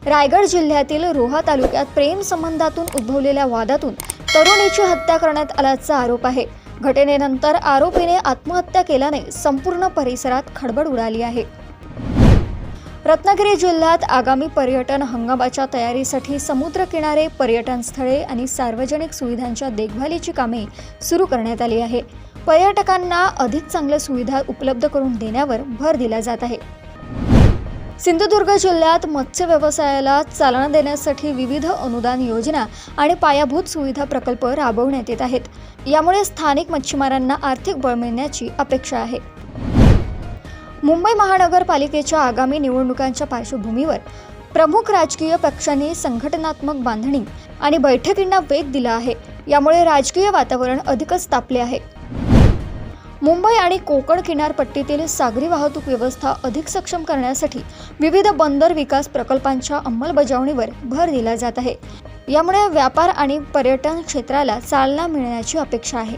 रायगड जिल्ह्यातील रोहा तालुक्यात प्रेम संबंधातून उद्भवलेल्या वादातून तरुणीची हत्या करण्यात आल्याचा आरोप आहे। घटनेनंतर आरोपीने आत्महत्या केल्याने संपूर्ण परिसरात खळबळ उडाली आहे। रत्नागिरी जिल्ह्यात आगामी पर्यटन हंगामाच्या तयारीसाठी समुद्रकिनारे, पर्यटन स्थळे आणि सार्वजनिक सुविधांच्या देखभालीची कामे सुरू करण्यात आली आहे। पर्यटकांना अधिक चांगल्या सुविधा उपलब्ध करून देण्यावर भर दिला जात आहे। सिंधुदुर्ग जिल्ह्यात मत्स्य व्यवसायाला चालना देण्यासाठी विविध अनुदान योजना आणि पायाभूत सुविधा प्रकल्प राबवण्यात येत आहेत। यामुळे स्थानिक मच्छीमारांना आर्थिक बळ मिळण्याची अपेक्षा आहे। मुंबई महानगरपालिकेच्या आगामी निवडणुकांच्या पार्श्वभूमीवर प्रमुख राजकीय पक्षांनी संघटनात्मक बांधणी आणि बैठकींना वेग दिला आहे। यामुळे राजकीय वातावरण अधिकच तापले आहे। मुंबई आणि कोकण किनारपट्टीतील सागरी वाहतूक व्यवस्था अधिक सक्षम करण्यासाठी विविध बंदर विकास प्रकल्पांच्या अंमलबजावणीवर भर दिला जात आहे। यामुळे व्यापार आणि पर्यटन क्षेत्राला चालना मिळण्याची अपेक्षा आहे।